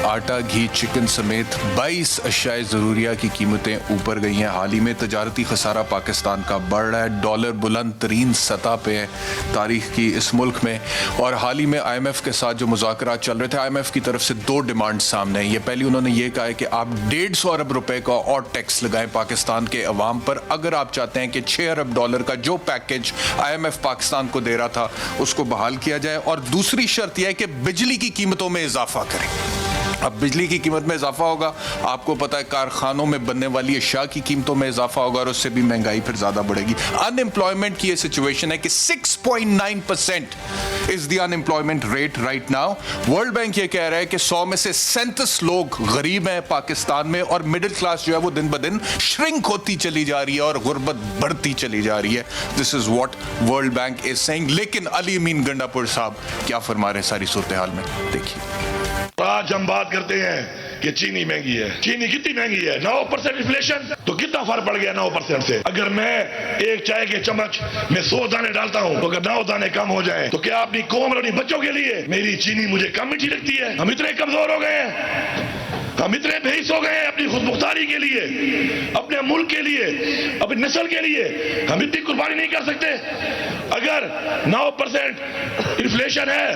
आटा, घी, चिकन समेत 22 अशियाए ज़रूरिया की कीमतें ऊपर गई हैं। हाल ही में तजारती खसारा पाकिस्तान का बढ़ रहा है। डॉलर बुलंद तरीन सतह पे है तारीख की इस मुल्क में। और हाल ही में IMF के साथ जो मुज़ाकरात चल रहे थे, IMF की तरफ से 2 डिमांड सामने हैं। ये पहली उन्होंने ये कहा है कि आप 150 अरब रुपए का और टैक्स लगाएं पाकिस्तान के अवाम पर, अगर आप चाहते हैं कि 6 अरब डॉलर का जो पैकेज IMF पाकिस्तान को दे रहा था उसको बहाल किया जाए। और दूसरी शर्त यह है कि बिजली की कीमतों में इजाफा करें। अब बिजली की कीमत में इजाफा होगा, आपको पता है कारखानों में बनने वाली अशिया की कीमतों में इजाफा होगा और उससे भी महंगाई फिर ज्यादा बढ़ेगी। अनएम्प्लॉयमेंट की ये सिचुएशन है कि 6.9% is the unemployment rate right now. World bank ये कह रहा है कि 100 में से 37 लोग गरीब हैं पाकिस्तान में, और मिडिल क्लास जो है वो दिन ब दिन श्रिंक होती चली जा रही है और गुर्बत बढ़ती चली जा रही है। This is what world bank is saying. लेकिन अली अमीन गंडापुर साहब क्या फरमा रहे हैं सारी सूरत हाल में, देखिए। आज हम बात करते हैं कि चीनी महंगी है। चीनी कितनी महंगी है? 9% इन्फ्लेशन। तो कितना फर्क पड़ गया 9% से? अगर मैं एक चाय के चम्मच में 100 दाने डालता हूं, तो अगर 9 दाने कम हो जाए तो क्या अपनी कौम और अपनी बच्चों के लिए मेरी चीनी मुझे कम मीठी लगती है? हम इतने कमजोर हो गए हैं, हम इतने बेहिस हो गए हैं अपनी खुद मुख्तारी के लिए, अपने मुल्क के लिए, अपनी नस्ल के लिए। हम इतनी कुर्बानी नहीं कर सकते? अगर 9% इन्फ्लेशन है,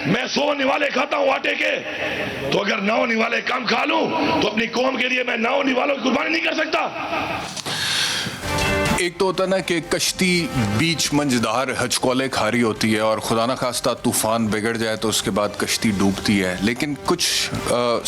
मैं 100 निवाले खाता हूं आटे के, तो अगर 9 निवाले कम खा लूं तो अपनी कौम के लिए मैं 9 निवालों की कुर्बानी नहीं कर सकता? एक तो होता है ना कि कश्ती बीच मंझधार हचकोले खा रही होती है और खुदा ना खास्ता तूफान बिगड़ जाए तो उसके बाद कश्ती डूबती है। लेकिन कुछ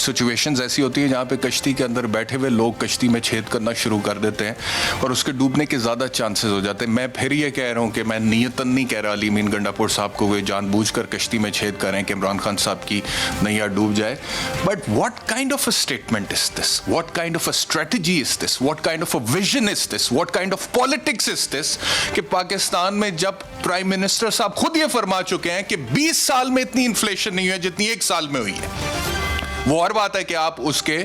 सिचुएशंस ऐसी होती है जहाँ पे कश्ती के अंदर बैठे हुए लोग कश्ती में छेद करना शुरू कर देते हैं और उसके डूबने के ज़्यादा चांसेस हो जाते हैं। मैं फिर ये कह रहा हूँ कि मैं नियतन नहीं कह रहा अली अमीन गंडापुर साहब को वे जानबूझकर कश्ती में छेद करें कि इमरान खान साहब की नैया डूब जाए। But what kind of a statement is this? What kind of a strategy is this? What kind of a vision is this? What kind of politics is this कि पाकिस्तान में जब प्राइम मिनिस्टर साहब खुद ये फरमा चुके हैं कि 20 साल में इतनी इन्फ्लेशन नहीं हुई जितनी 1 साल में हुई है। वो और बात है कि आप उसके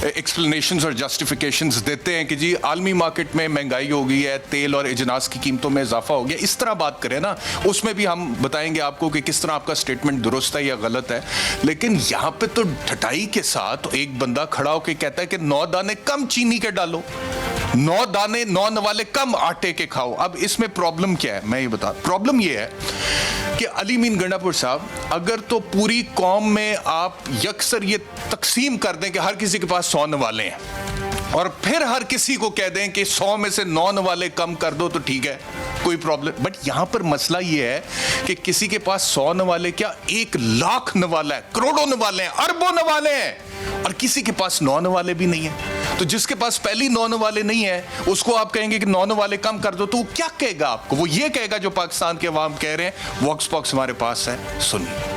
एक्सप्लेनेशंस और जस्टिफिकेशंस देते हैं कि जी आलमी मार्केट में महंगाई हो गई है, तेल और इजनास की कीमतों में इजाफा हो गया, इस तरह बात करें ना, उसमें भी हम बताएंगे आपको कि किस तरह आपका स्टेटमेंट दुरुस्त है या गलत है। लेकिन यहां पे तो ढटाई के साथ एक बंदा खड़ा होकर कहता है कि 9 दाने कम चीनी के डालो, 9 दाने 9 नवाले कम आटे के खाओ। अब इसमें प्रॉब्लम क्या है मैं ये बता, प्रॉब्लम ये है कि अली अमीन गंडापुर साहब, अगर तो पूरी कौम में आप यकसर ये तकसीम कर दें कि हर किसी के पास 100 नवाले हैं और फिर हर किसी को कह दें कि 100 में से 9 नवाले कम कर दो तो ठीक है, कोई प्रॉब्लम। बट यहां पर मसला ये है कि किसी के पास 100 नवाले क्या 1 लाख नवाला है, करोड़ों नवाले हैं, अरबों नवाले हैं, और किसी के पास 9 नवाले भी नहीं है। तो जिसके पास पहली 9 नवाले नहीं है उसको आप कहेंगे कि 9 नवाले कम कर दो, तो वो क्या कहेगा आपको? वो ये कहेगा जो पाकिस्तान के अवाम कह रहे हैं। वॉक्स पॉक्स हमारे पास है, सुनिए।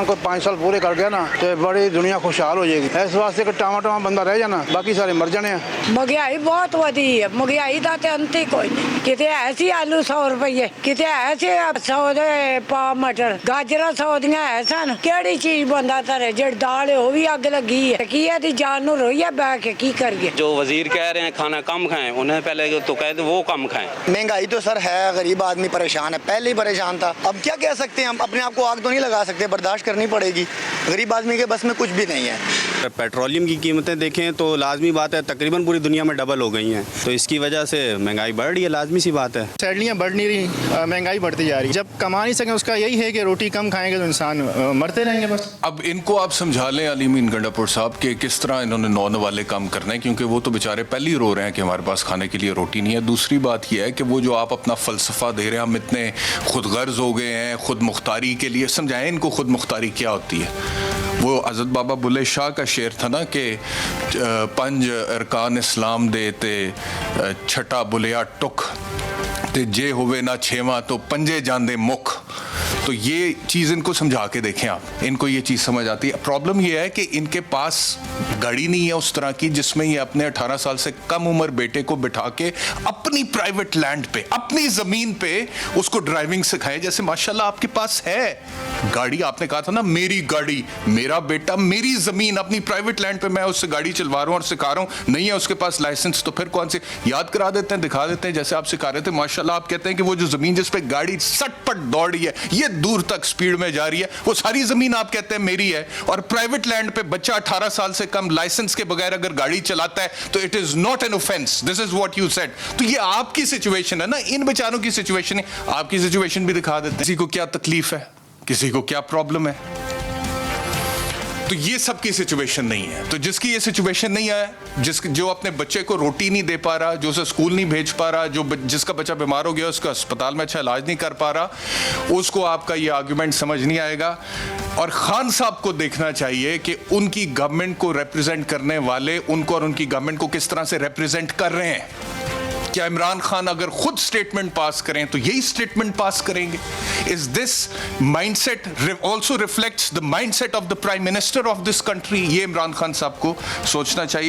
को 5 साल पूरे कर गया ना तो बड़ी दुनिया खुशहाल हो जाएगी। इस वास्ते कि टामा बंदा रह जाना, बाकी सारे मर जाने। महंगाई बहुत वधी है, महंगाई का तो अंत ही कोई नहीं। किते ऐसी आलू 100 रुपये, किते ऐसे 100 दे पा मटर, गाजरा 100 दियां है सन। केड़ी चीज बंदा धरे? जेड़ दाल है वो भी अग लगी है। की है जान नूं रोई है बैठ के की करिए? जो वजीर कह रहे हैं खाना कम खाएं, उन्हें पहले तो कह दो वो कम खाएं। महंगाई तो सर है, गरीब आदमी परेशान है, पहले ही परेशान था। अब क्या कह सकते हैं, हम अपने आप को आग तो नहीं लगा सकते, बर्दाश्त करनी पड़ेगी। गरीब आदमी के बस में कुछ भी नहीं है। पेट्रोलियम की कीमतें देखें तो लाजमी बात है तकरीबन पूरी दुनिया में डबल हो गई हैं, तो इसकी वजह से महंगाई बढ़ रही है, लाजमी सी बात है। सैलरियाँ बढ़ नहीं रही, महंगाई बढ़ती जा रही है। जब कमा नहीं सकें उसका यही है कि रोटी कम खाएंगे तो इंसान मरते रहेंगे बस। अब इनको आप समझा लें अली अमीन गंडापुर साहब कि किस तरह इन्होंने 9 नवाले कम करने हैं, क्योंकि वो तो बेचारे पहले ही रो रहे हैं कि हमारे पास खाने के लिए रोटी नहीं है। दूसरी बात यह है कि वो जो आप अपना फलसफा दे रहे हैं, हम इतने खुद गर्ज हो गए हैं खुद मुख्तारी के लिए, समझाएं इनको खुद मुख्तारी क्या होती है। वो हज़रत बाबा बुल्ले शाह का शेर था ना कि 5 अरकान इस्लाम दे ते छठा बुलिया टुक ते जे होवे ना 6वां तो पंजे जांदे मुख। तो ये चीज़ इनको समझा के देखें आप, इनको ये चीज़ समझ आती है। प्रॉब्लम ये है कि इनके पास गाड़ी नहीं है उस तरह की जिसमें ये अपने 18 साल से कम उम्र बेटे को बिठा के अपनी प्राइवेट लैंड पे, अपनी ज़मीन पे उसको ड्राइविंग सिखाए, जैसे माशाल्लाह आपके पास है। गाड़ी आपने कहा था ना, मेरी गाड़ी, मेरा बेटा, मेरी जमीन, अपनी प्राइवेट लैंड पे मैं उससे गाड़ी चलवा रहा हूं और सिखा रहा हूं, नहीं है उसके पास लाइसेंस, तो फिर कौन से याद करा देते हैं, दिखा देते हैं जैसे आप सिखा रहे थे। माशाल्लाह आप कहते हैं कि वो जो जमीन जिस पे गाड़ी सटपट दौड़ रही है, ये दूर तक स्पीड में जा रही है, वो सारी जमीन आप कहते हैं मेरी है। और प्राइवेट लैंड पे बच्चा 18 साल से कम लाइसेंस के बगैर अगर गाड़ी चलाता है तो it is not an offence. This is what you said. तो ये आपकी सिचुएशन है ना, इन बेचारों की सिचुएशन है, आपकी सिचुएशन भी दिखा देते हैं। किसी को क्या तकलीफ है, किसी को क्या प्रॉब्लम है, तो ये सबकी सिचुएशन नहीं है। तो जिसकी ये सिचुएशन नहीं है, जो अपने बच्चे को रोटी नहीं दे पा रहा, जो उसे स्कूल नहीं भेज पा रहा, जिसका बच्चा बीमार हो गया उसका अस्पताल में अच्छा इलाज नहीं कर पा रहा, उसको आपका ये आर्गुमेंट समझ नहीं आएगा। और खान साहब को देखना चाहिए कि उनकी गवर्नमेंट को रिप्रेजेंट करने वाले उनको और उनकी गवर्नमेंट को किस तरह से रिप्रेजेंट कर रहे हैं। क्या इमरान खान अगर खुद स्टेटमेंट पास करें तो यही स्टेटमेंट पास करेंगे? Is this mindset also reflects the mindset of the prime minister of this country? ये इमरान खान साहब को सोचना चाहिए।